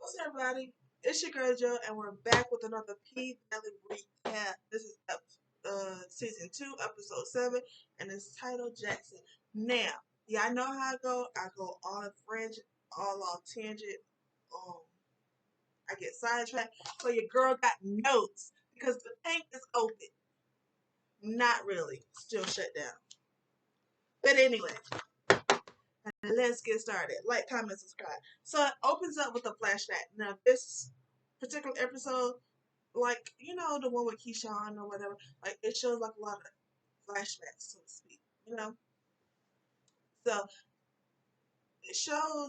What's up, everybody? It's your girl Joe, and we're back with another P Valley recap. This is season 2, episode 7, and it's titled Jackson. Now, yeah, I know how I go. I go all in fringe, all off tangent. Um, I get sidetracked. So your girl got notes because the tank is open. Not really, still shut down. But anyway, let's get started. Like, comment, subscribe. So it opens up with a flashback. Now, this particular episode, like, the one with Keyshawn or whatever, like, it shows like a lot of flashbacks, so to speak, So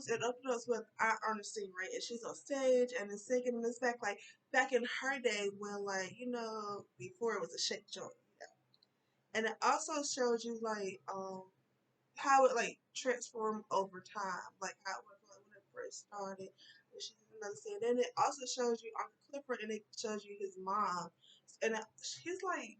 it opens up with our Ernestine, right? And she's on stage and is singing in this back in her day when, like, before it was a shake joint, And it also shows you, like, how it, like, transformed over time, like, how it was, like, when it first started. And she's in another scene. Then it also shows you Uncle Clifford, and it shows you his mom. And he's like,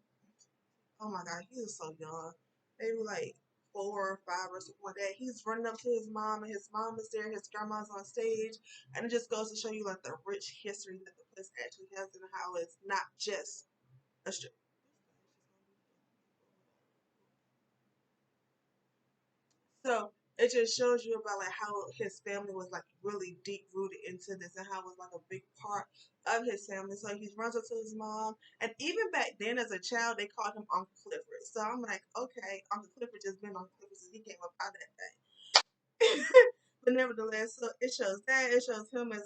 oh my god, he was so young. Maybe like 4 or 5 or something like that. He's running up to his mom, and his mom is there. His grandma's on stage, and it just goes to show you like the rich history that the place actually has, and how it's not just a strip. So it just shows you about like how his family was like really deep rooted into this, and how it was like a big part of his family. So he runs up to his mom, and even back then as a child, they called him Uncle Clifford. So I'm like, okay, Uncle Clifford just been Uncle Clifford since he came up out of that thing. But nevertheless, so it shows that it shows him as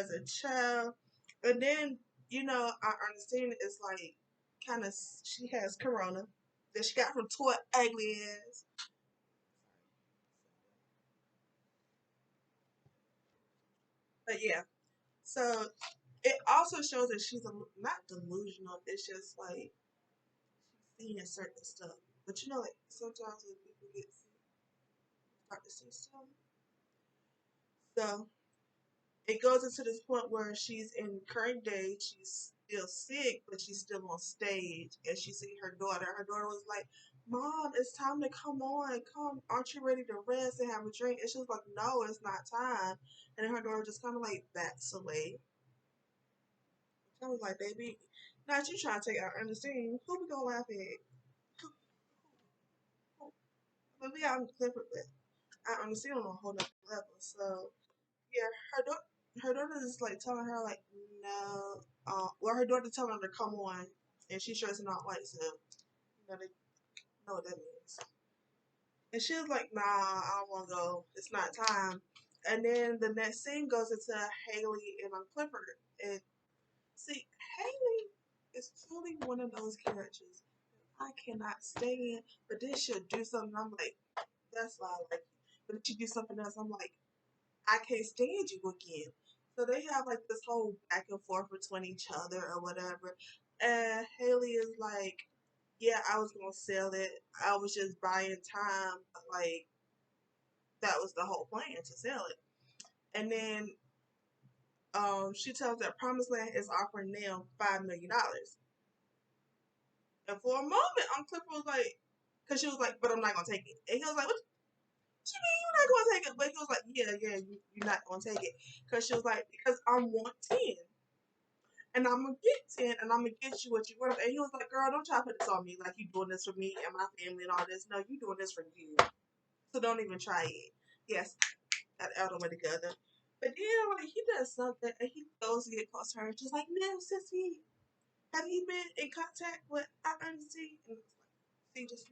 a child, and then our Ernestine is like kind of, she has corona that she got from Toy ugly ass. But yeah, so it also shows that she's not delusional. It's just like she's seeing certain stuff. But like sometimes when people get sick, start to see stuff. So it goes into this point where she's in current day. She's still sick, but she's still on stage, and she's seeing her daughter. Her daughter was like, "Mom, it's time to come on. Come, aren't you ready to rest and have a drink?" And she was like, "No, it's not time." And then her daughter just kind of like backs away. I was like, baby, not you trying to take our understanding. Who we gonna laugh at? But we out in Clifford, but I understand on a whole nother level. So yeah, her daughter is like telling her like no, well her daughter telling her to come on, and she's stressing out like so. They know what that means. And she was like, nah, I don't want to go. It's not time. And then the next scene goes into Haley and Clifford, and see, Haley is truly one of those characters I cannot stand, but then she'll do something. I'm like, that's why I like you. But if she do something else, I'm like, I can't stand you again. So they have like this whole back and forth between each other or whatever. And Haley is like, yeah, I was gonna sell it. I was just buying time, but like that was the whole plan to sell it. And then she tells that Promised Land is offering them $5 million. And for a moment, Clifford was like, because she was like, but I'm not gonna take it. And he was like, what you mean you're not gonna take it? But he was like, yeah, you're not gonna take it. Because she was like, because I want 10. And I'm gonna get 10, and I'm gonna get you what you want. And he was like, girl, don't try to put this on me like you doing this for me and my family and all this. No, you doing this for you. So don't even try it. Yes, that album went together. But then like he does something and he goes to get close to her, just like, no, sissy, have you been in contact with I see? And it's like, see, just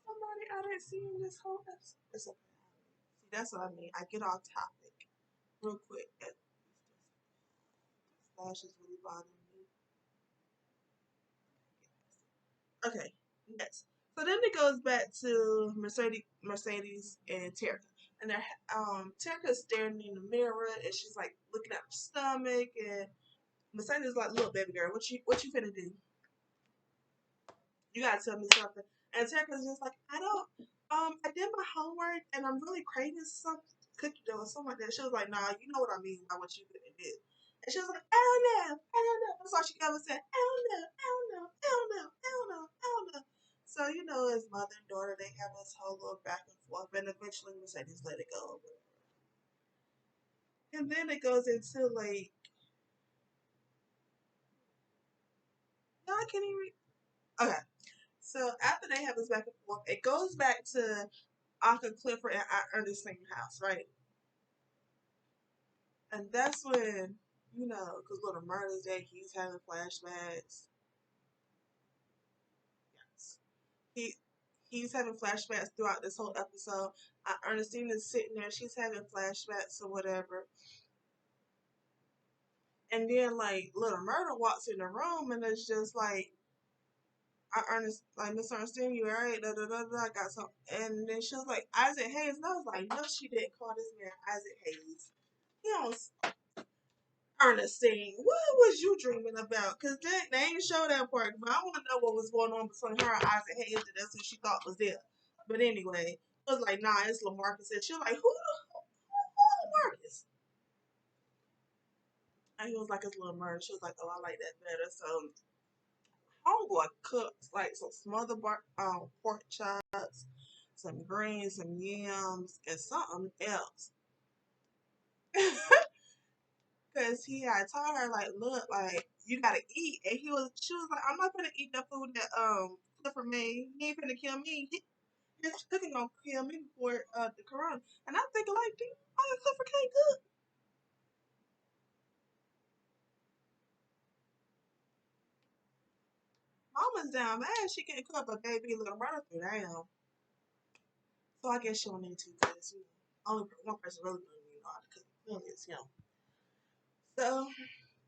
somebody I didn't see in this whole episode. It's okay. See, that's what I mean. I get off topic real quick. This lash is really bothering me. Okay, next. So then it goes back to Mercedes and Terica. And they're Terica's staring in the mirror and she's like looking at her stomach, and Mercedes is like, little baby girl, what you finna do? You gotta tell me something. And Terica's just like, I did my homework and I'm really craving some cookie dough or something like that. She was like, nah, you know what I mean by what you finna do. And she was like, I don't know. That's all she ever said. I don't know. So, you know, his mother and daughter, they have this whole little back and forth, and eventually Mercedes let it go. And then it goes into like, no, I can't even read. Okay. So after they have this back and forth, it goes back to Uncle Clifford and Aunt Ernestine's house, right? And that's when, you know, because Little Murder's Day, he's having flashbacks. Yes. He he's having flashbacks throughout this whole episode. Ernestine is sitting there, she's having flashbacks or whatever. And then like Little Murder walks in the room and it's just like Miss Ernestine, you alright? Da da da da. I got some, and then she was like Isaac Hayes, and I was like, no, she didn't call this man Isaac Hayes. He don't. Ernestine, what was you dreaming about? Cause they ain't show that part. But I want to know what was going on between her and Isaac Hayes, and that's who she thought was there. But anyway, it was like, nah, it's Lamarcus, and she was like, who Lamarcus? And he was like, it's Little Murder. She was like, oh, I like that better. So homeboy cooks like some smothered pork chops, some greens, some yams, and something else. Cause he had told her like, look, like you gotta eat, and she was like, I'm not gonna eat the food that Clifford made. He ain't gonna kill me. His cooking gonna kill me before the corona. And I'm thinking like, dude, why Clifford can't cook? Mama's down bad. She can't cook, but baby, Little Brother threw down. So I guess she don't need to, cause you know, only one person really doesn't know how to cook. Clearly, it's him. So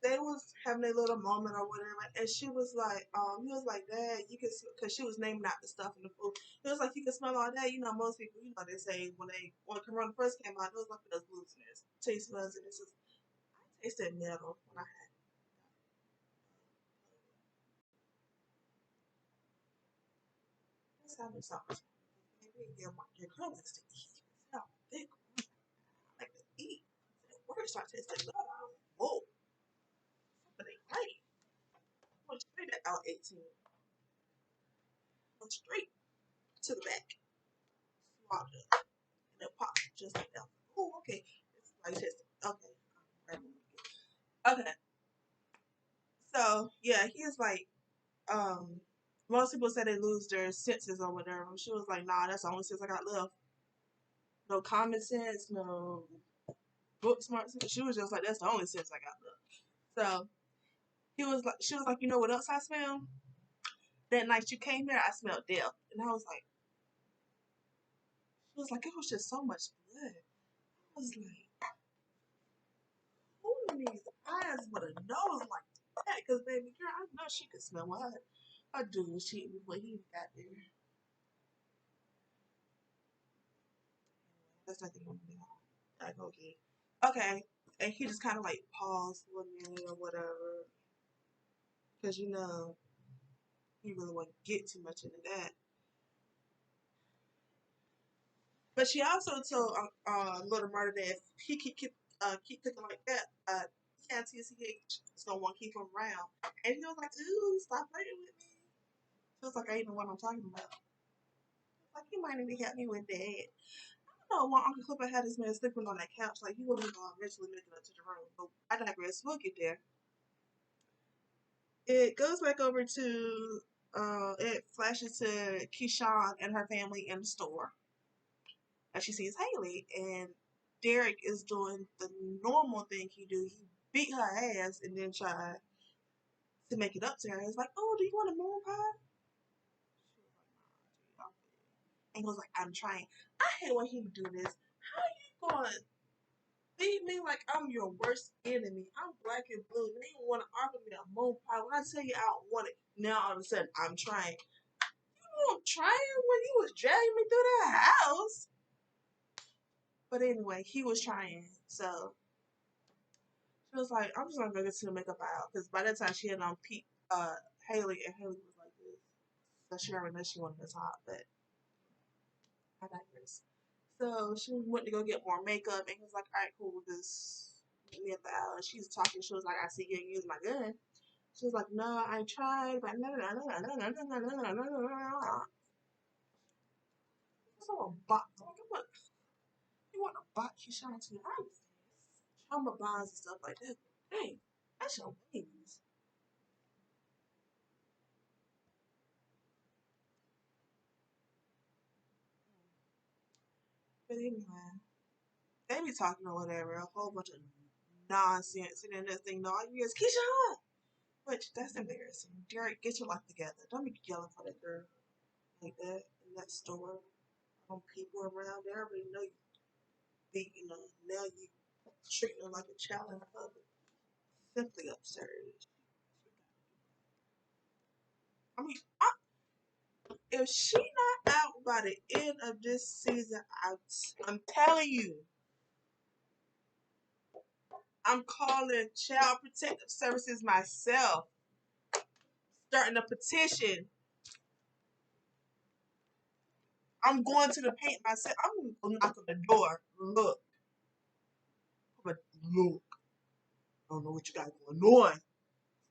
they was having a little moment or whatever, and she was like, he was like, Dad, you can, cause she was naming out the stuff in the food. He was like, you can smell all that. You know, most people, you know, they say when Corona first came out, it was like those looseness, taste buds, and this is, I tasted metal when I had. Let's have something. Maybe your girl likes to eat. How big I like to eat. At work, start tasting metal. Whoa, but they right. Went straight at out 18. Went straight to the back. Swallowed it. And it popped just like that. Oh, okay. It's like this. Okay. Okay. So yeah, he's like, most people say they lose their senses or whatever. She was like, nah, that's the only sense I got left. No common sense, no book smart sense. She was just like, that's the only sense I got left. So she was like, you know what else I smell? That night you came here, I smelled death. And I was like, she was like, it was just so much blood. I was like, who needs eyes with a nose like that? Because baby girl, I know she could smell what her dude was cheating before he got there. That's nothing on me. Like, okay. And he just kind of like paused for a minute or whatever. Because, you know, he really wouldn't get too much into that. But she also told Little Murder that if he keep cooking like that, TCH is going to want to keep him around. And he was like, ooh, stop playing with me. Feels like I even know what I'm talking about. Like, he might need to help me with that. I don't know why Uncle Clifford had this man sleeping on that couch. Like, he wasn't going to eventually make it up to the room. But I digress. We'll get there. It goes back over to, it flashes to Keyshawn and her family in the store. And she sees Haley, and Derek is doing the normal thing he do. He beat her ass and then try to make it up to her. It's like, oh, do you want a moon pie? And he goes like, I'm trying. I hate when he do this. How you gonna beat me like I'm your worst enemy? I'm black and blue. And you want to offer me a moon pie when I tell you I don't want it. Now all of a sudden I'm trying. You weren't trying when you was dragging me through the house. But anyway, he was trying. So she was like, I'm just gonna go get to the makeup aisle. Because by that time she had on Haley, and Haley was like this. So she already knew she wanted to talk, but I digress. So she went to go get more makeup, and he was like, all right, cool, just meet me at the aisle. And she's talking. She was like, I see you use my gun. She was like, no, I tried, but no. Someone bought, like, you want to buy Keyshawn to your house. Trauma bonds and stuff like that. Dang, that's your babies. But anyway, they be talking or whatever, a whole bunch of nonsense, and then this thing, no, all you hear is Keyshawn. Which, that's embarrassing. Derek, get your life together. Don't be yelling for that girl like that in that store. People around there already know you beat, now you treating her like a child in public. Simply absurd. I mean, if she not out by the end of this season, I'm telling you, I'm calling Child Protective Services myself, starting a petition. I'm going to the paint myself. I'm going to knock on the door. Look. But look. I don't know what you got going on. It's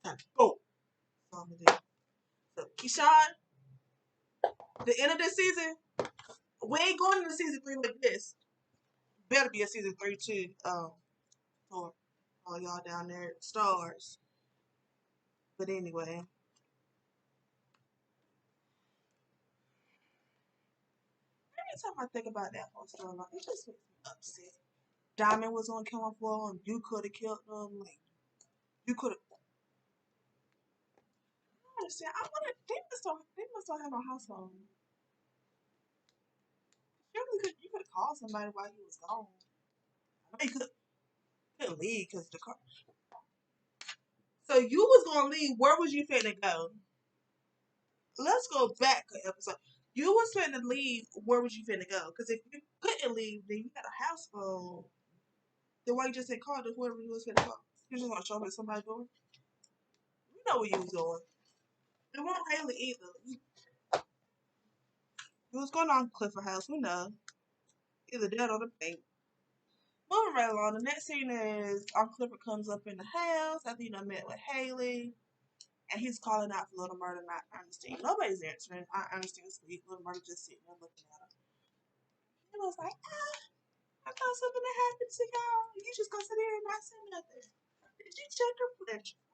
time to go. So I'm going to do. So, Keyshawn, the end of this season, we ain't going into season 3 like this. Better be a season 3 too. For all y'all down there, stars. But anyway. Every time I think about that whole storyline, it just makes me upset. Diamond was on camera for him. You could have killed him. Like, you could have. I don't understand. I wonder. They must don't have no house phone. You could have called somebody while he was gone. I know you couldn't leave because the car. So you was gonna leave. Where was you finna go? Let's go back a episode. You was finna leave. Where was you finna go? Because if you couldn't leave, then you had a house phone. Then why you just said call to whoever you was finna call? You just want to show up at somebody's door. You know where you was going. It won't Haley either. What's going on, Clifford House? We know. Either that or the bank. Moving right along, the next scene is Clifford comes up in the house after met with Haley, and he's calling out for Little Murder, not Ernestine. Nobody's answering. Ernestine's asleep. Little Murder just sitting there looking at her. He was like, I thought something had happened to y'all. You just gonna sit here and not say nothing. Did you check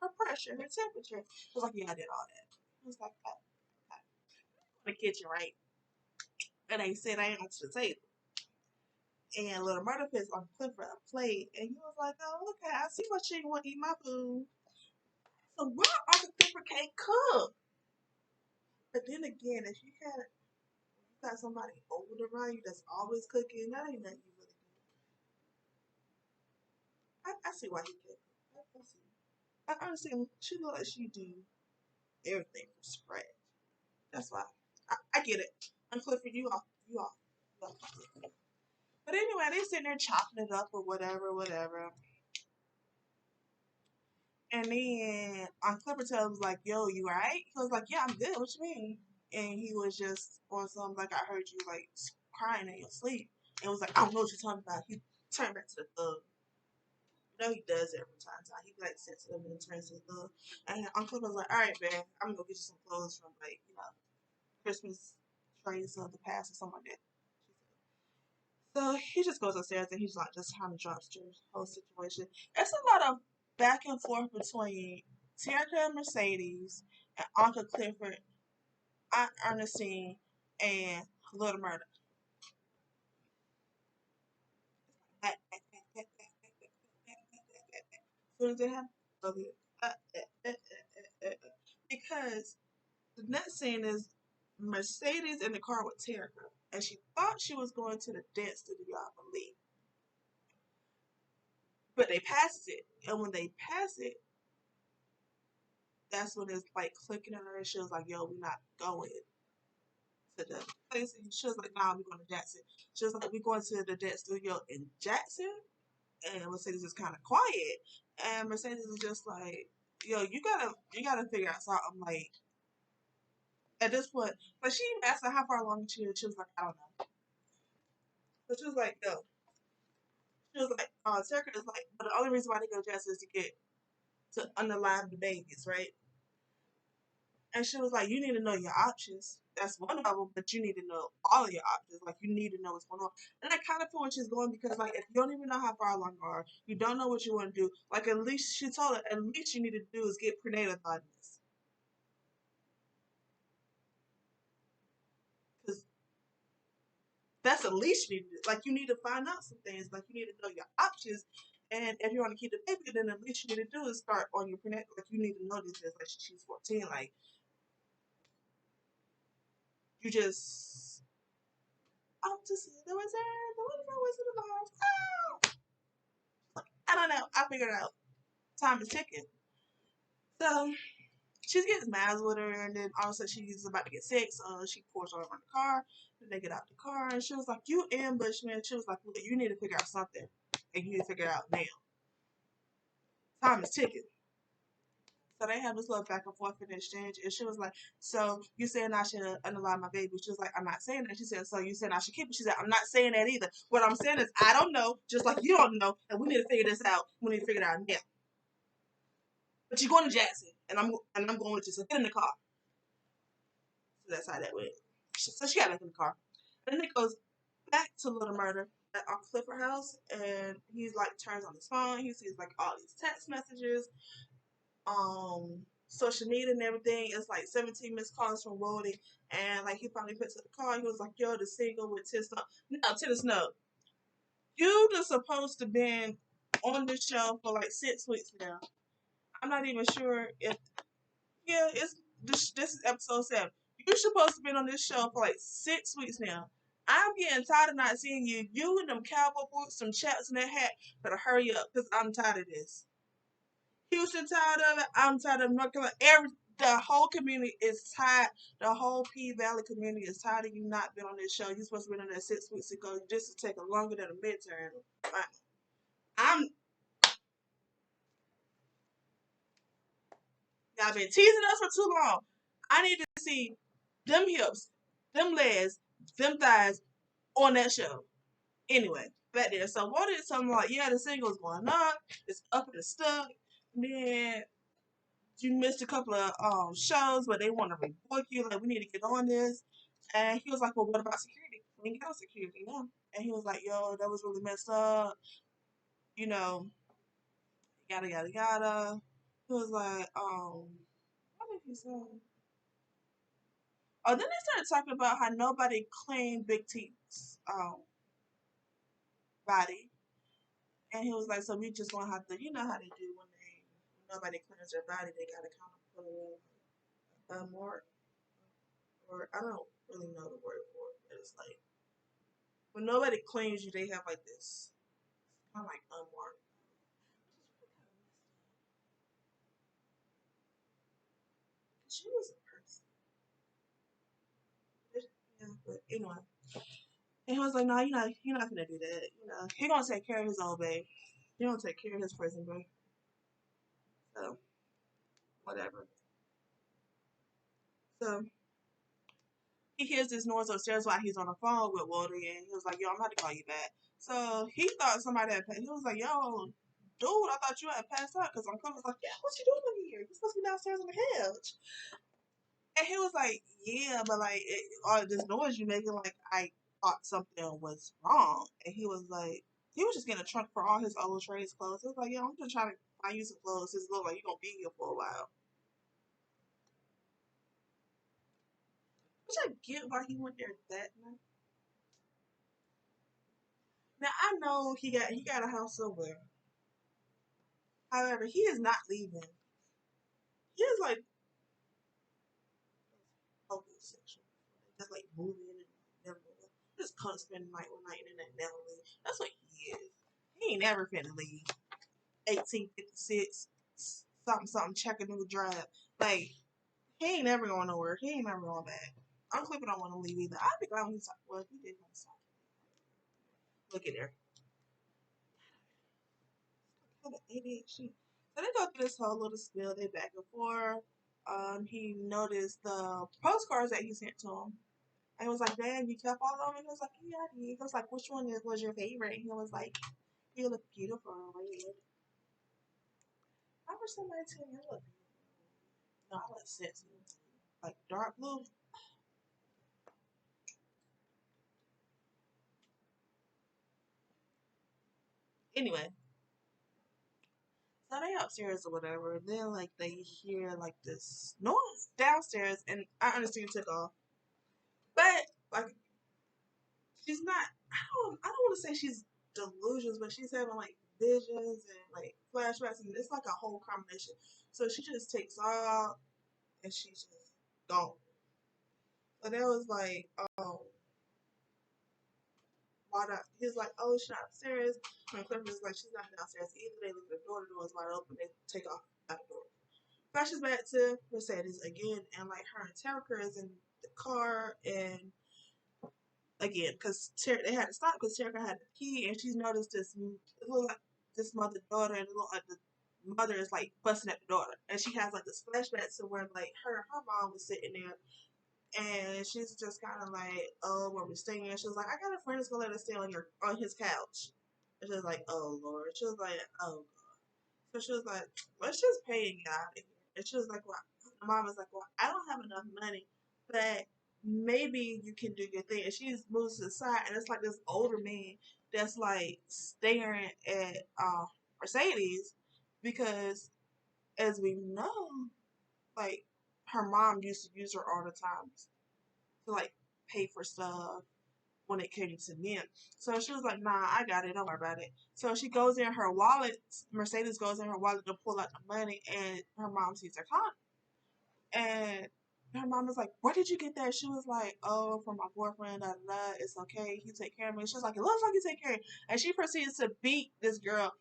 her pressure, her temperature? He was like, yeah, I did all that. He was like, in the kitchen, right? And they said I ain't on to the table. And Little Murder Fist on Clifford a plate, and he was like, "Oh, okay, I see why she want to eat my food." So why Uncle Clifford can't cook? But then again, if you got somebody old around you that's always cooking, that ain't nothing you really do. I see why he can't cook. I see. I understand. She look like she do everything from scratch. That's why I get it. Uncle Clifford, you off. You off. But anyway, they sitting there chopping it up or whatever, whatever. And then Clipper tells like, "Yo, you alright?" He was like, "Yeah, I'm good. What you mean?" And he was just on some like, "I heard you like crying in your sleep." And was like, "I don't know what you're talking about." He turned back to the thug. You know he does it from time to time. He like sensitive and turns to the thug. And Uncle Clipper was like, "All right, man, I'm gonna go get you some clothes from like Christmas trays of the past or something like that." So he just goes upstairs and he's like just trying to drop the whole situation. It's a lot of back and forth between Terica and Mercedes and Uncle Clifford, Aunt Ernestine, and Little Murder. As soon as it happened, okay. Because the next scene is Mercedes in the car with Terica, and she thought she was going to the dance studio, I believe. But they passed it, and when they pass it, that's when it's like clicking in her. She was like, "Yo, we're not going to the place." And she was like, "Nah, we're going to Jackson." She was like, "We're going to the dance studio in Jackson." And Mercedes is kind of quiet, and Mercedes is just like, "Yo, you gotta figure out something." Like at this point, but she asked her how far along she is. She was like, "I don't know." But she was like, "Yo," she was like, Circa is like, but the only reason why they go to Jackson is to get to unalive the babies, right? And she was like, "You need to know your options." that's one of them, but you need to know all of your options. Like you need to know what's going on. And I kind of feel where she's going because like if you don't even know how far along you are, you don't know what you want to do. Like at least she told her, at least you need to do is get prenatal on this, because that's the least you need to do. Like you need to find out some things. Like you need to know your options. And if you want to keep the baby, then the least you need to do is start on your prenatal. Like you need to know these things. Like she's 14. Like you just, I'm just the wizard. The wizard of Oz. Oh! I don't know. I figured it out. Time is ticking. So she gets mad with her, and then all of a sudden she's about to get sick, so she pours her on the car. Then they get out the car, and she was like, "You ambushed me." And she was like, "Look, you need to figure out something, and you need to figure it out now. Time is ticking." So they have this little back and forth in exchange, and she was like, "So you saying I should unalive my baby?" She was like, "I'm not saying that." She said, "So you saying I should keep it?" She said, "I'm not saying that either. What I'm saying is I don't know, just like you don't know, and we need to figure this out. We need to figure it out now. But you're going to Jackson, and I'm going with you. So get in the car." So that's how that went. So she got back in the car, and then it goes back to Little Murder at our Clifford house, and he's like turns on his phone. He sees like all these text messages, social media and everything. It's like 17 missed calls from Wody, and like he finally picks up the call. He was like, "Yo, the single with Tis Snow." No, Tis Snow, you just supposed to been on this show for like 6 weeks now. I'm not even sure if it's this is episode 7. You're supposed to be on this show for like 6 weeks now. I'm getting tired of not seeing you. You and them cowboy boots, some chaps in that hat. Better hurry up, cause I'm tired of this. Houston tired of it. I'm tired of North Carolina. The whole community is tired. The whole P Valley community is tired of you not being on this show. You're supposed to be on there 6 weeks ago. This is taking longer than a midterm. I'm Y'all been teasing us for too long. I need to see them hips, them legs, them thighs on that show. Anyway, back there. So what is something like, yeah, the single's going up, it's up and it's stuck. Then you missed a couple of shows, but they want to rebook you. Like, we need to get on this. And he was like, well, what about security? We ain't got security now. And he was like, yo, that was really messed up. You know, yada yada yada. He was like, what did he say? Oh, then they started talking about how nobody claimed Big T's body, and he was like, "So we just gonna have to, you know how they do when nobody claims their body, they gotta kind of put a mark, or I don't really know the word for it, but it's like when nobody claims you, they have like this kind of like unmarked." She was a person, yeah, but anyway. And he was like, "No, you're not gonna do that. You know, he gonna take care of his old babe. He gonna take care of his prison babe. So whatever." So he hears this noise upstairs while he's on the phone with Walter, and he was like, "Yo, I'm about to call you back." So he thought somebody had passed. He was like, "Yo, dude, I thought you had passed out." Because Uncle was like, "Yeah, what you doing here? You're supposed to be downstairs on the couch." And he was like, "Yeah, but like all this noise you making, like I thought something was wrong." And he was like, he was just getting a trunk for all his old trades clothes. He was like, "Yo, I'm just trying to find you some clothes. This look like you're gonna be here for a while." Which I get why he went there that night. Now I know he got a house somewhere. However, he is not leaving. He is like focus section. Just like moving and never moving. Just come spend the night one night and then never leave. That's what he is. He ain't never finna leave. 1856, something something Chattanooga Drive. Like he ain't never going nowhere. He ain't never going back. I'm Clipping don't want to leave either. I'd be glad when he's well, he did want to stop. Look at there. Kind of ADHD. So they go through this whole little spiel. They back and forth. He noticed the postcards that he sent to him. And he was like, "Dad, you kept all of them?" And he was like, "Yeah, I did." He was like, "Which one was your favorite?" And he was like, "You look beautiful in red." I wish somebody tell me I look beautiful. No, I look sexy. Like dark blue. Anyway, so they upstairs or whatever, and then like they hear like this noise downstairs, and I understand took off, but like she's not. I don't want to say she's delusions, but she's having like visions and like flashbacks, and it's like a whole combination. So she just takes off, and she's just gone. So that was like, why not? He's like, oh, she's not upstairs. And Clifford is like, she's not downstairs either. They leave the door is wide open. They take off out the door. Flashes back to Mercedes again, and like her and Terica is in the car, and again, because they had to stop because Terica had to pee, and she's noticed it looked like this mother daughter, and it looked like the mother is like busting at the daughter, and she has like this flashback to where like her mom was sitting there, and she's just kind of like, oh, where we're staying, and she was like, I got a friend that's gonna let us stay on his couch, and she was like, oh Lord, she was like, oh. So she was like, let's just pay and get out of here. And she was like, well, my mom was like, well, I don't have enough money, but maybe you can do your thing. And she just moves to the side, and it's like this older man that's like staring at Mercedes because, as we know, like her mom used to use her all the time to like pay for stuff when it came to men. So she was like, nah, I got it, don't worry about it. So she goes in her wallet, Mercedes goes in her wallet to pull out the money, and her mom sees her card. And her mom was like, where did you get that? She was like, oh, from my boyfriend, da, da, da. It's okay, he take care of me. She was like, it looks like he take care of me. And she proceeds to beat this girl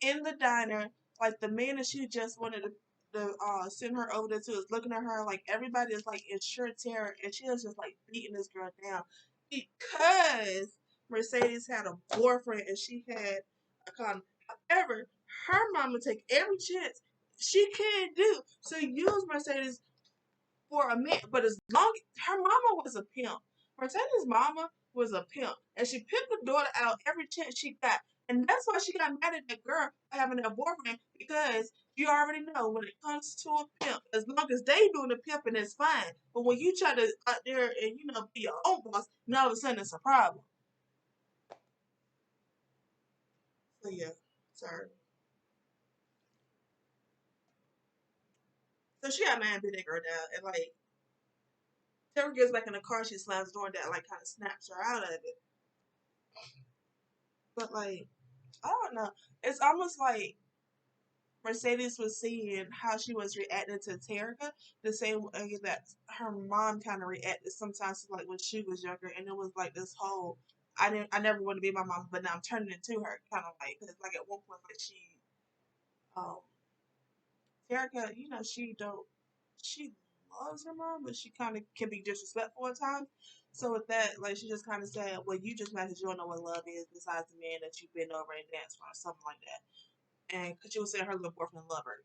in the diner, like the man that she just wanted to send her over there to is looking at her like everybody is like in sheer terror, and she was just like beating this girl down because Mercedes had a boyfriend and she had a condom. However, her mama take every chance she can do to use Mercedes for a minute, but as long her mama was a pimp, Mercedes' mama was a pimp, and she picked the daughter out every chance she got, and that's why she got mad at that girl for having that boyfriend because you already know when it comes to a pimp, as long as they doing the pimping, it's fine. But when you try to out there and be your own boss, now all of a sudden it's a problem. So yeah, sorry. So she got mad and beat that girl down, and like Terry gets back in the car, she slams the door and that like kind of snaps her out of it. But like I don't know. It's almost like Mercedes was seeing how she was reacting to Terica the same way that her mom kind of reacted sometimes, like when she was younger, and it was like this whole I never want to be my mom, but now I'm turning into her kind of like because like at one point like um Terica, she loves her mom, but she kind of can be disrespectful at times. So with that, like she just kind of said, "Well, you just mad because you don't know what love is besides the man that you've been over and danced for, or something like that." And she was saying her little boyfriend loved her.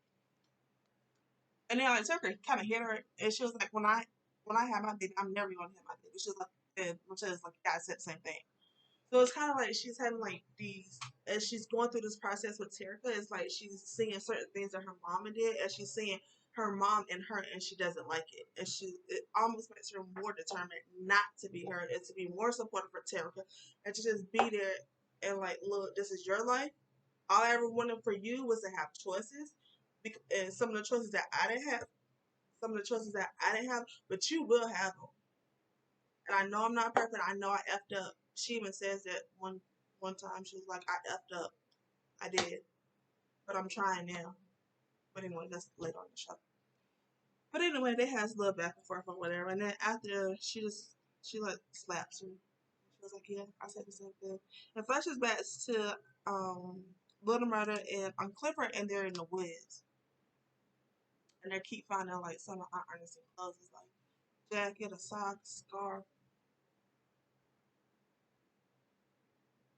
And then like Tucker kind of hit her, and she was like, when I have my baby, I'm never gonna have my baby." She was like, and Michelle's like, "Yeah, I said the same thing." So it's kind of like she's having like these, as she's going through this process with Terica, it's like she's seeing certain things that her mama did, and she's seeing her mom in her, and she doesn't like it, and it almost makes her more determined not to be her and to be more supportive for Terica, and to just be there and like, look, this is your life. All I ever wanted for you was to have choices, and some of the choices that I didn't have, but you will have them. And I know I'm not perfect. I know I effed up. She even says that one time. She was like, I effed up. I did, but I'm trying now. But anyway, that's later on the show. But anyway, they has a little back and forth or whatever. And then after she like slaps her. She was like, yeah, I said the same thing. And flashes back to Little Murder and Clifford, and they're in the woods. And they keep finding like some of Aunt Ernestine's clothes. It's like jacket, a sock, scarf,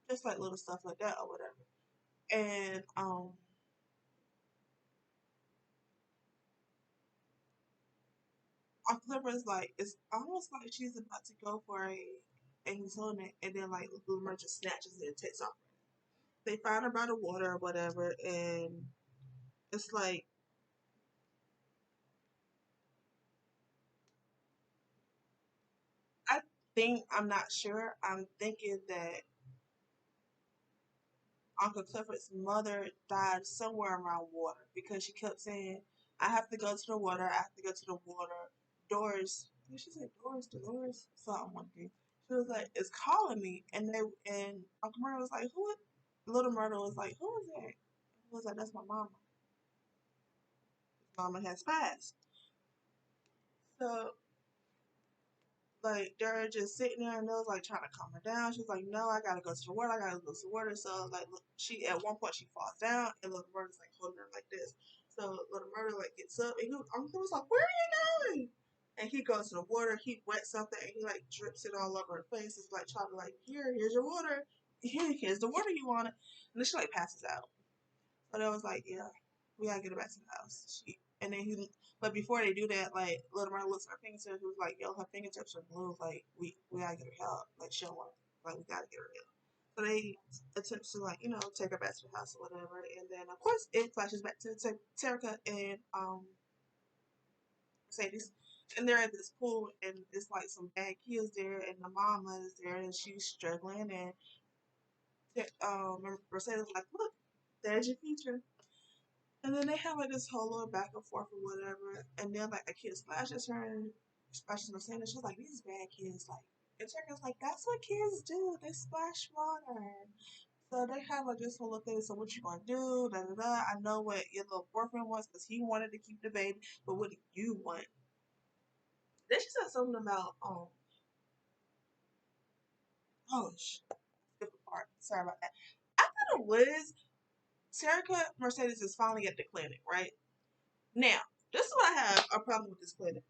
just like little stuff like that or whatever. And Aunt Clifford's like, it's almost like she's about to go for and he's holding it, and then like Little Merchant snatches it and takes off. They find her by the water or whatever, and it's like I'm not sure. I'm thinking that Uncle Clifford's mother died somewhere around water because she kept saying, I have to go to the water, I have to go to the water. Doris, did she say Doris, Dolores? Something like that. She was like, it's calling me. And Uncle Murray was like, who? Little Myrtle was like, who is that? He was like, that's my mama. Mama has passed. So like they're just sitting there and they was like trying to calm her down. She was like, "No, I gotta go to the water. I gotta go to the water." So like, look, she at one point she falls down and little murder's like holding her like this. So little murder like gets up and Uncle was like, "Where are you going?" And he goes to the water. He wets something and he like drips it all over her face. It's like trying to like, here's your water. Here's the water you wanted. And then she like passes out. But I was like, yeah, we gotta get her back to the house. And then but before they do that, like little Murray looks at her fingertips. He was like, yo, her fingertips are blue. Like we gotta get her help. Like she don't want, like we gotta get her help. So they attempt to like take her back to the house or whatever. And then of course it flashes back to Terica and Mercedes. And they're at this pool, and it's like some bad kids there, and the mama is there, and she's struggling. And Mercedes was like, "Look, there's your future." And then they have like this whole little back and forth or whatever. And then like a kid splashes her and splashes Mercedes. She's like, these bad kids, like, and Turkey's like, that's what kids do. They splash water. So they have like this whole thing. So what you gonna do? Da da da. I know what your little boyfriend wants because he wanted to keep the baby, but what do you want? Then she said something about oh skip a part. Sorry about that. After the Wiz, Terica Mercedes is finally at the clinic, right? Now, this is what I have a problem with this clinic.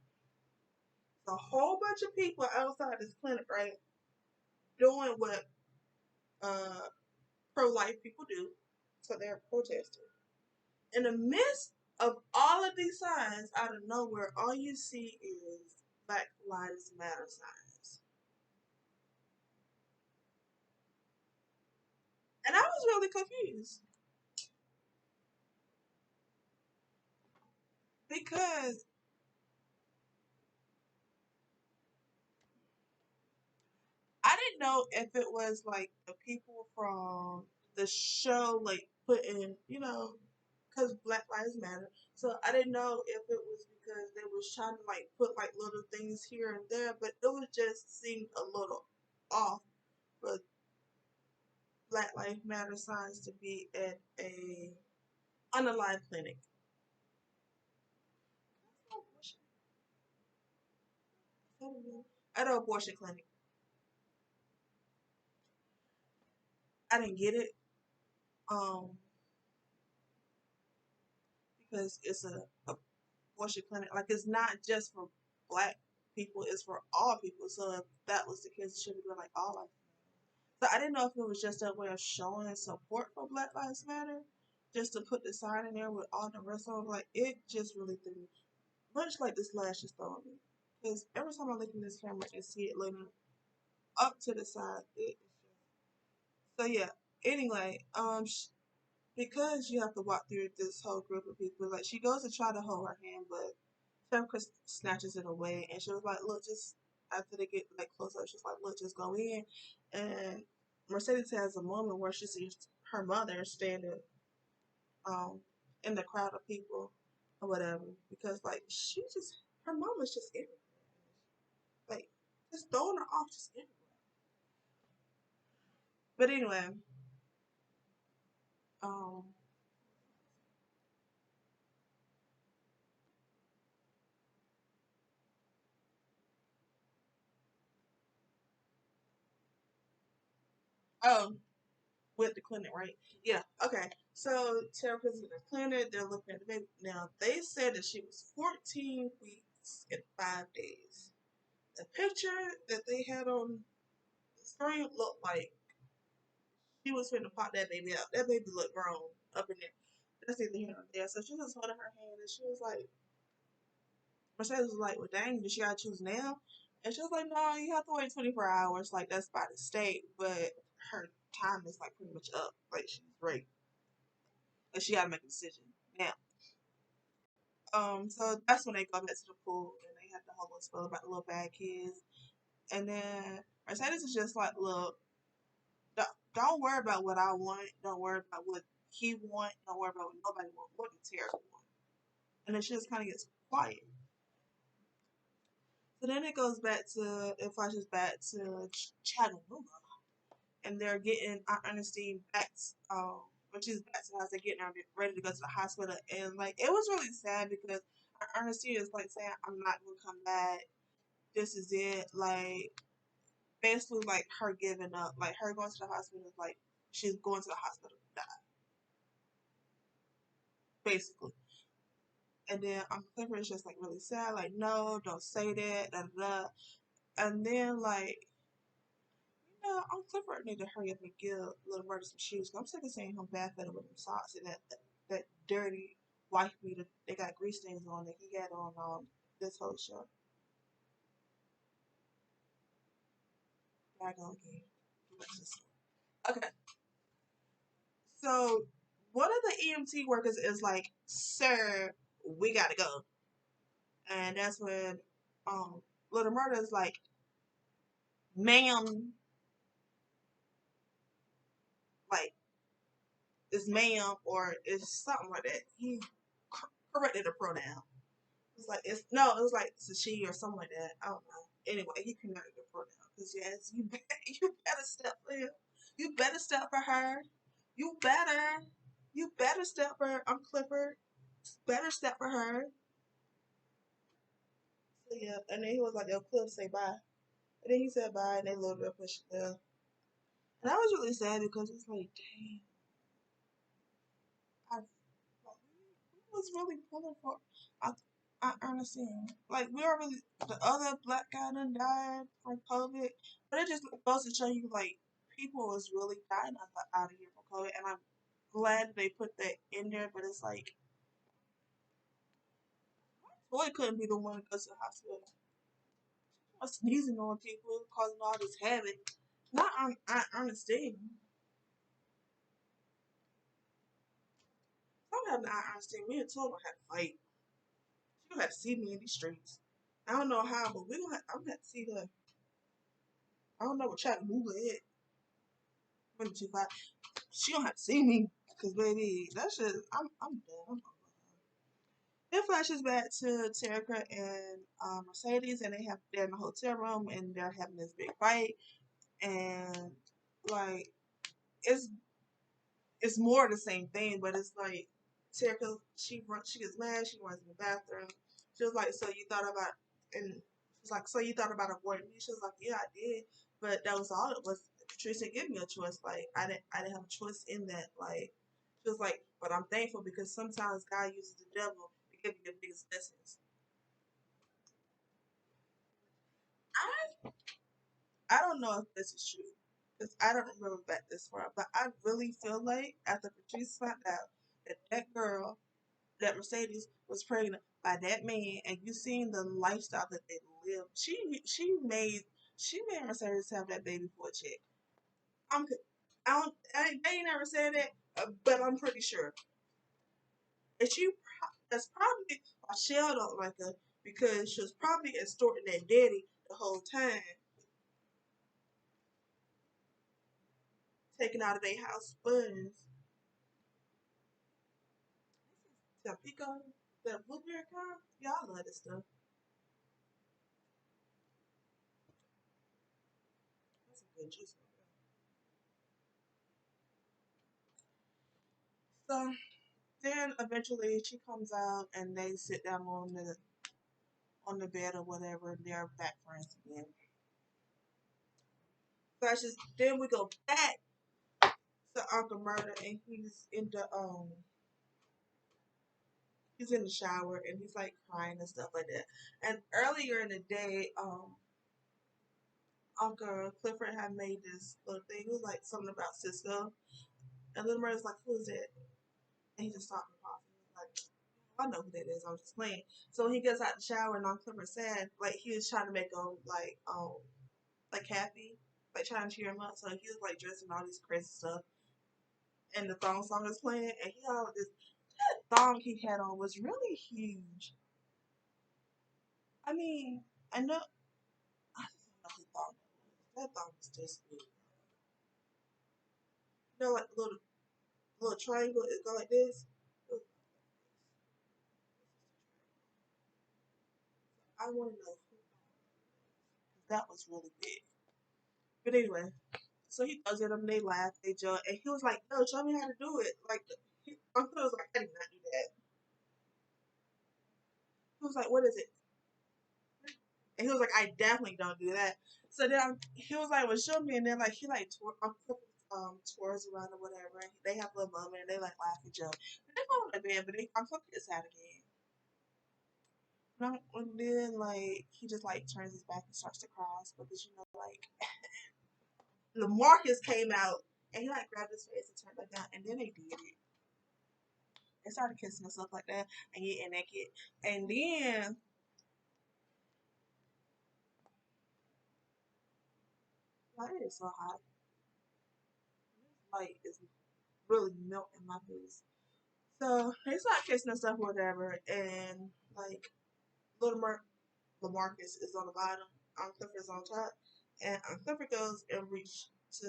A whole bunch of people outside this clinic, right, doing what uh, pro-life people do. So they're protesting. In the midst of all of these signs, out of nowhere, all you see is Black Lives Matter signs. And I was really confused because I didn't know if it was like the people from the show, like putting, because Black Lives Matter. So I didn't know if it was because they was trying to like put like little things here and there, but it was just seemed a little off for Black Lives Matter signs to be at a unalive clinic. At an abortion clinic. I didn't get it. Um, because it's a abortion clinic. Like it's not just for black people; it's for all people. So if that was the case, it should be like all life. So I didn't know if it was just a way of showing support for Black Lives Matter, just to put the sign in there with all the rest of them. Like it just really threw me, much like this lash is throwing me. Because every time I look in this camera and see it looking up to the side, so yeah. Anyway, because you have to walk through this whole group of people, like she goes to try to hold her hand, but Tabitha snatches it away, and she was like, "Look, just after they get like close up, she's like, look, just go in." And Mercedes has a moment where she sees her mother standing um in the crowd of people or whatever, because like her mom is just everywhere, like just throwing her off just everywhere. But anyway, um, oh, with the clinic, right? Yeah, okay. So Terica's in the clinic. They're looking at the baby. Now they said that she was 14 weeks and 5 days. The picture that they had on the screen looked like she was finna pop that baby out. That baby looked grown up in there. That's neither here nor there. So she was holding her hand and she was like, Mercedes was like, well, dang, did she gotta choose now? And she was like, no, you have to wait 24 hours. Like, that's by the state, but her time is like pretty much up. Like, she's ready. Like, she gotta make a decision now. So that's when they go back to the pool and they have the whole little spell about the little bad kids. And then Mercedes is just like, look, don't worry about what I want. Don't worry about what he want. Don't worry about what nobody want. What the Tara want. And then she just kind of gets quiet. So then it goes back to, it flashes back to Chattanooga, and they're getting Aunt Ernestine back. When she's back to the house, they're getting her ready to go to the hospital, and like it was really sad because Aunt Ernestine is like saying, "I'm not gonna come back. This is it." Like basically, like her giving up, like her going to the hospital is like she's going to the hospital to die, basically. And then Uncle Clifford is just like really sad, like no, don't say that, da da da. And then like Uncle Clifford need to hurry up and give Little Murder some shoes. I'm sick of seeing him barefooted with them socks and that dirty wife beater. They got grease stains on that he had on this whole show. Daggone game. Okay, so one of the EMT workers is like, "Sir, we gotta go," and that's when Little Murder is like, "Ma'am," like is ma'am or is something like that. He corrected the pronoun. It's like it's no, it was like it's a she or something like that. I don't know. Anyway, he corrected the pronoun because yes, you better step for him. You better step for her. You better. You better step for her. I'm Clifford. Better step for her. So yeah, and then he was like, "Yo, Cliff, say bye." And then he said bye, and they loaded up and she left. And I was really sad because it's like, dang, I was really pulling for I I Ernestine. Like we already the other black guy done died from COVID. But it just goes to show you like people is really dying out of here from COVID, and I'm glad they put that in there, but it's like boy couldn't be the one to go to the hospital. Or sneezing on people, causing all this havoc. Not on Ernestine. Sometimes I Ernestine, me and Tom had to fight. She gonna have to see me in these streets. I don't know how, but I'm gonna have to see her. I don't know what Chattanooga is. 25. She don't have to see me. Cause baby, that shit, I'm done. It flashes back to Terica and Mercedes, and they're in the hotel room and they're having this big fight, and like it's it's more the same thing, but it's like Terica, she gets mad, she runs in the bathroom. She was like, "So you thought about," and she's like, "So you thought about avoiding me?" She was like, "Yeah, I did, but that was all it was." Patrice didn't give me a choice. Like I didn't have a choice in that. Like she was like, "But I'm thankful because sometimes God uses the devil to give you the biggest lessons." I I don't know if this is true because I don't remember back this far, but I really feel like after Patrice found out that girl, that Mercedes was pregnant by that man, and you seen the lifestyle that they live. She made Mercedes have that baby for a check. I'm they ain't never said that, but I'm pretty sure. And that's probably why Shell don't like her because she was probably extorting that daddy the whole time, taking out of their house funds. Tampico, that blueberry kind, y'all love this stuff. That's a good juice. So then eventually she comes out and they sit down on the bed or whatever. And they're back friends again. Flashes. Then we go back to Uncle Murder and he's in the shower and he's like crying and stuff like that. And earlier in the day, Uncle Clifford had made this little thing. It was like something about Cisco. And Little Murder's like, "Who is that?" And he just stopped and paused. He was like, "I know who that is. I was just playing." So when he gets out the shower and Uncle Clifford said, like he was trying to make him like happy, like trying to cheer him up. So he was like dressing all these crazy stuff, and the thong song was playing, and he had this thong he had on was really huge. I mean, I know I don't know who thong that was. That thong was just big. You know, like a little triangle. It go like this. I want to know who that was really big. But anyway, so he throws at them. They laugh. They joke, and he was like, "No, show me how to do it." Like, uncle was like, "I did not do that." He was like, "What is it?" And he was like, "I definitely don't do that." So then he was like, "Well, show me." And then like he like twirls around or whatever. And they have a little moment and they like laugh and joke. And they go to bed, but I'm fucking it's sad again. And then like he just like turns his back and starts to cry because you know like Lamarcus came out and he like grabbed his face and turned back down, and then they did it. They started kissing and stuff like that and getting naked. And then like it is so hot. Like it's really melting my face. So they start kissing and stuff, whatever, and like little Lamarcus is on the bottom, Aunt Clifford's on top, and Aunt Clifford goes and reach to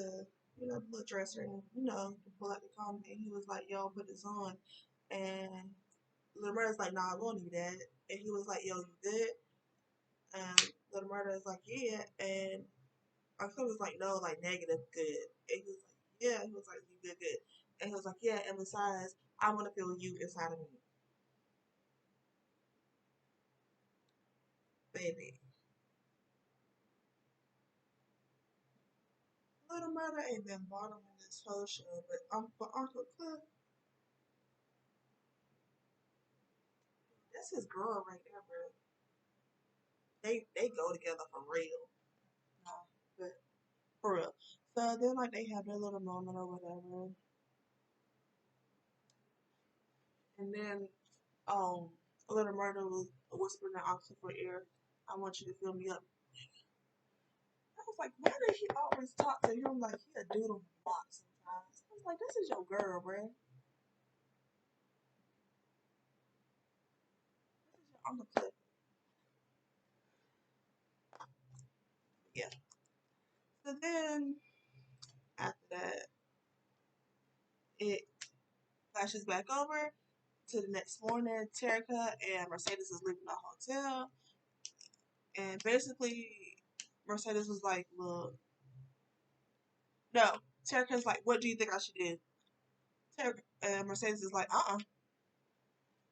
the little dresser and to pull out the condom, and he was like, "Yo, put this on," and little murder's like, "Nah, I won't need that," and he was like, "Yo, you good?" And little murder is like, "Yeah," and Aunt Clifford was like, "No, like negative good," and he was like, "Yeah," he was like, "You good, good," and he was like, "Yeah," and besides, I want to feel you inside of me, baby. Little murder ain't been bottom in this whole show, but Uncle Cliff, that's his girl right there, bro. They go together for real. Nah, but for real. So then like they have their little moment or whatever, and then little murder was whispering in Uncle Cliff's ear, "I want you to fill me up." I was like, why does he always talk to him like he a dude on the block sometimes? I was like, this is your girl, bro. This is your Uncle Cliff. Yeah. So then after that, it flashes back over to the next morning. Terica and Mercedes is leaving the hotel, and basically Mercedes was like, "Look, no." Terica's like, "What do you think I should do?" Terica and Mercedes is like,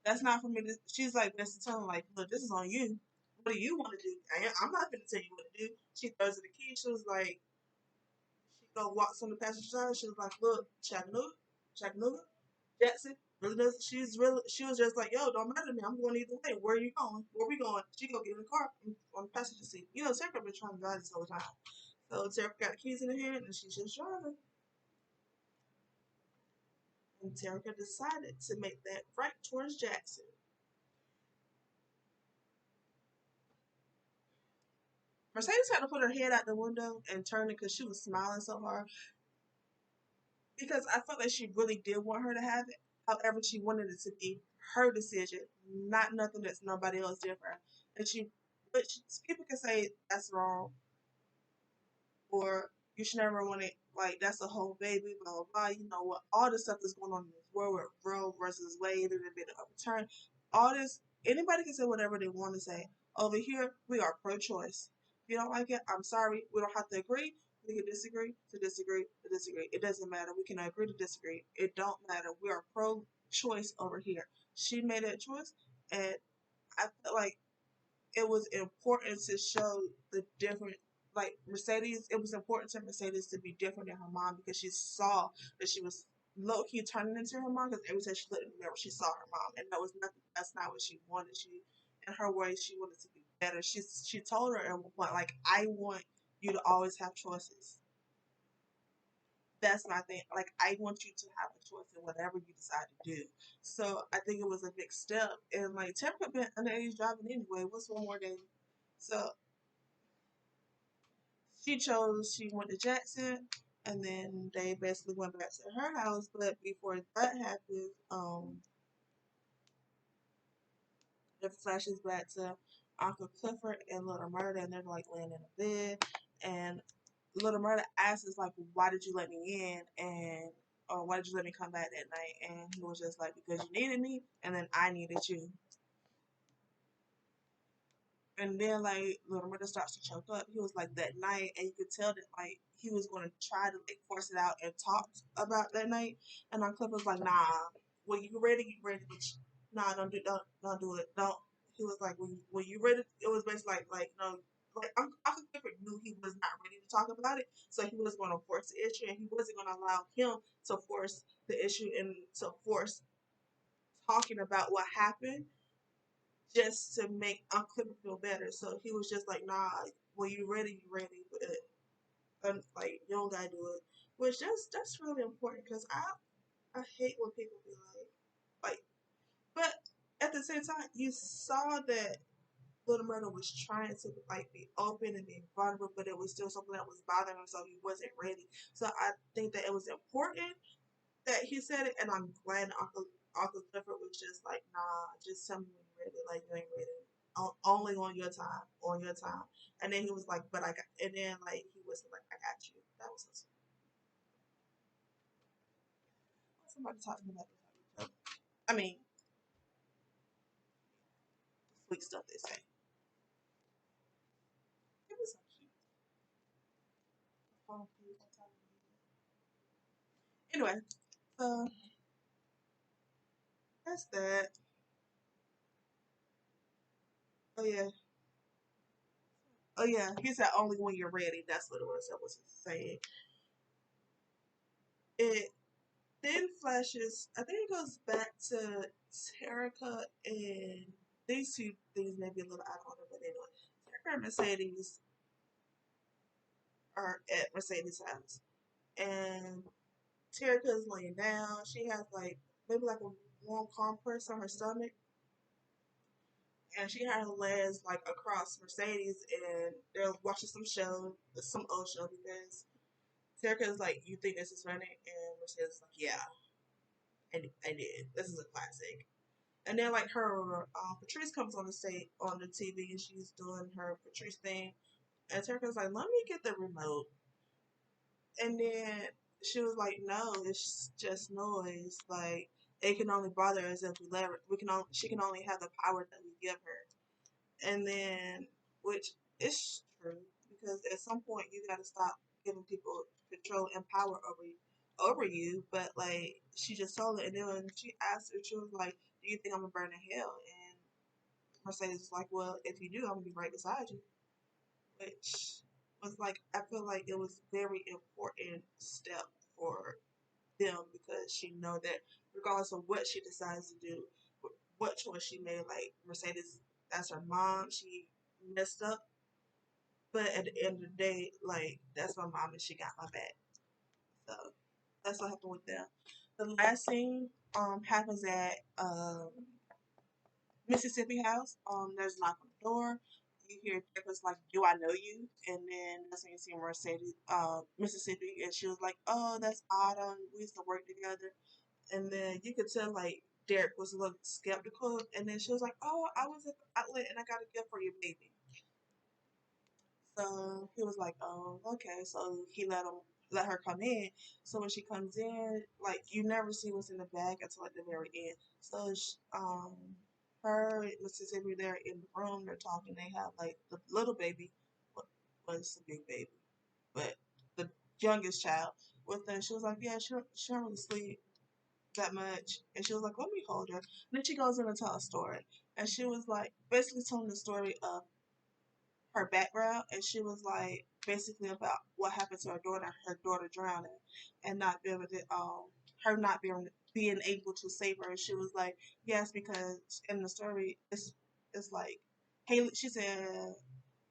that's not for me." She's like, "Best to tell him like, look, this is on you. What do you want to do? I'm not going to tell you what to do." She throws her the key. She was like, she go walks on the passenger side. She was like, "Look, Chattanooga, Jackson." Really does. She was just like, "Yo, don't matter to me. I'm going either way. Where are you going? Where we going?" She go get in the car on the passenger seat. Terica been trying to drive this whole time. So Terica got the keys in her hand and she's just driving. And Terica decided to make that right towards Jackson. Mercedes had to put her head out the window and turn it because she was smiling so hard. Because I felt like she really did want her to have it. However, she wanted it to be her decision, not nothing that nobody else did for her. And people can say that's wrong, or you should never want it. Like that's a whole baby, blah blah blah. You know what? All the stuff that's going on in this world with Roe versus Wade and been overturned. All this, anybody can say whatever they want to say. Over here, we are pro-choice. If you don't like it, I'm sorry. We don't have to agree. We can disagree to disagree to disagree. It doesn't matter. We can agree to disagree. It don't matter. We are pro-choice over here. She made that choice, and I feel like it was important to show the different, like Mercedes. It was important to Mercedes to be different than her mom because she saw that she was low key turning into her mom. Because every time she looked in the mirror, she saw her mom, and that was nothing. That's not what she wanted. In her way, she wanted to be better. She told her at one point, like, "I want you to always have choices. That's my thing. Like, I want you to have a choice in whatever you decide to do." So I think it was a big step. And like Tampa been underage driving anyway. What's one more day? So she went to Jackson, and then they basically went back to her house. But before that happened, it flashes back to Uncle Clifford and Little Murder, and they're like laying in a bed, and Little Murder asks, like, "Why did you let me in?" And "Oh, why did you let me come back that night?" And he was just like, "Because you needed me, and then I needed you." And then like little brother starts to choke up. He was like that night, and you could tell that like he was going to try to like force it out and talk about that night. And our clip was like, "Nah, when you ready, you ready, but nah, don't do it, don't." He was like, when you ready, it was basically like no. Like Uncle Clifford knew he was not ready to talk about it, so he was going to force the issue, and he wasn't going to allow him to force the issue and to force talking about what happened just to make Uncle Clifford feel better. So he was just like, "Nah, when you ready, you ready, but like you don't gotta do it." Which that's really important because I hate when people be like, but at the same time, you saw that Little Murder was trying to like be open and be vulnerable, but it was still something that was bothering him, so he wasn't ready. So I think that it was important that he said it, and I'm glad Uncle Clifford was just like, "Nah, just tell me when you're ready. Like you ain't ready. Only on your time, on your time." And then he was like, "But I got," and then like he was like, "I got you." That was so sweet. Somebody talking about each other. I mean, the sweet stuff they say. It was so cute. Anyway, so that's that. Oh yeah. Oh yeah. He said only when you're ready. That's what it was. That was saying. It then flashes. I think it goes back to Terica and these two things may be a little out of order, but anyway, Terica and Mercedes are at Mercedes' house, and Terica is laying down. She has like maybe like a warm compress on her stomach, and she had her legs like across Mercedes, and they're watching some old show because Terica is like, "You think this is funny?" And Mercedes is like, "Yeah, and I did. This is a classic." And then like her Patrice comes on the stage on the TV and she's doing her Patrice thing, and Terica's like, "Let me get the remote." And then she was like, "No, it's just noise. Like it can only bother us if we let her. We can only She can only have the power that we give her." And then, which is true because at some point you got to stop giving people control and power over you. But like she just told it, and then when she asked her, she was like, "Do you think I'm gonna burn in hell?" And Mercedes was like, "Well, if you do, I'm gonna be right beside you." Which was like, I feel like it was very important step for them because she know that regardless of what she decides to do, what choice she made, like Mercedes, that's her mom, she messed up, but at the end of the day, like that's my mom and she got my back. So that's what happened with them. The last scene happens at Mississippi house. There's a knock on the door. You hear Jacob's like, "Do I know you?" And then that's when you see Mercedes, Mississippi, and she was like, "Oh, that's Autumn. We used to work together." And then you could tell like Derek was a little skeptical, and then she was like, "Oh, I was at the outlet and I got a gift for your baby." So he was like, "Oh, okay." So he let her come in. So when she comes in, like you never see what's in the bag until at the very end. So her and Mississippi, they're in the room, they're talking. They have like the little baby, was the big baby, but the youngest child with them. She was like, "Yeah, she don't really sleep that much." And she was like, "Let me hold her." And then she goes in and tells a story, and she was like basically telling the story of her background, and she was like basically about what happened to her daughter drowning, and not being able to, her not being able to save her. And she was like, yes, because in the story, it's like Haley. She said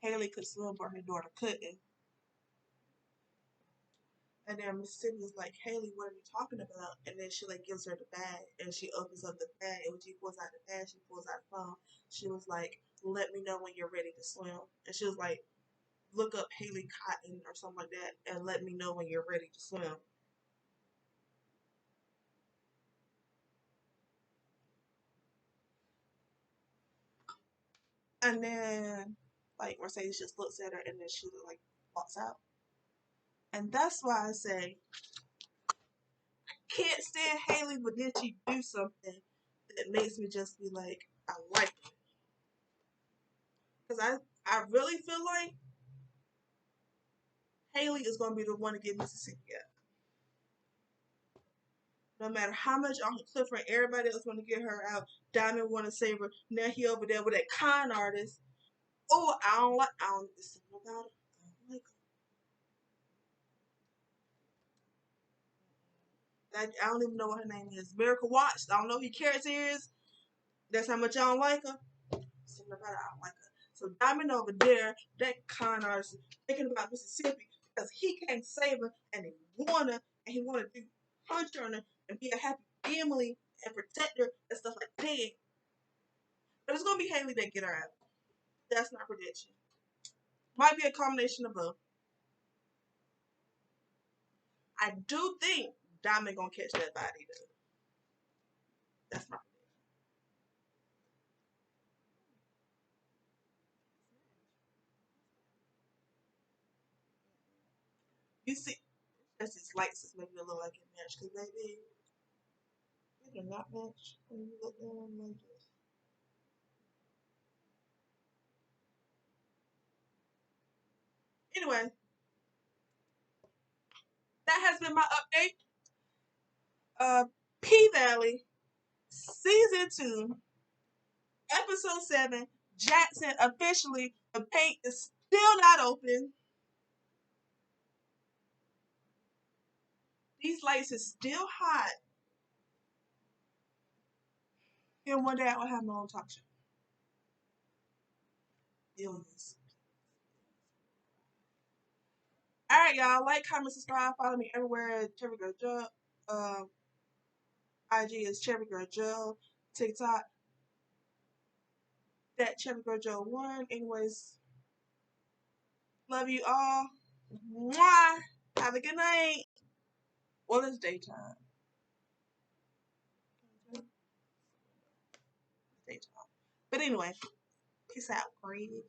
Haley could swim, but her daughter couldn't. And then Mississippi was like, "Haley, what are you talking about?" And then she like gives her the bag, and she opens up the bag, and when she pulls out the bag, she pulls out the phone. She was like, "Let me know when you're ready to swim." And she was like, "Look up Haley Cotton or something like that and let me know when you're ready to swim." And then like Mercedes just looks at her and then she like walks out. And that's why I say can't stand Haley, but then she do something that makes me just be like, I like it. Because I really feel like Haley is going to be the one to get Mississippi up. No matter how much Uncle Clifford and everybody else want to get her out, Diamond want to save her. Now he over there with that con artist. Oh, I don't listen about it. I don't like her. I don't even know what her name is. Miracle Watch. I don't know who your character is. That's how much I don't like her. Something about it, I don't like her. So Diamond over there, that con artist, thinking about Mississippi because he can't save her and he wanna do punch her and be a happy family and protect her and stuff like that. But it's gonna be Haley that get her out. That's my prediction. Might be a combination of both. I do think Diamond gonna catch that body though. That's my prediction. You see, that's these lights that's making it look like it match because baby, it do not match when you look down like this. Anyway, that has been my update. P Valley, season 2, episode 7. Jackson officially, the paint is still not open. These lights is still hot. And one day I will have my own talk show. Billions. Alright, y'all. Like, comment, subscribe, follow me everywhere at cherrygurljo. IG is cherrygurljo. TikTok, that cherrygurljo1. Anyways, love you all. Mwah! Have a good night. Well, it's daytime. Daytime. But anyway, peace out, greedy.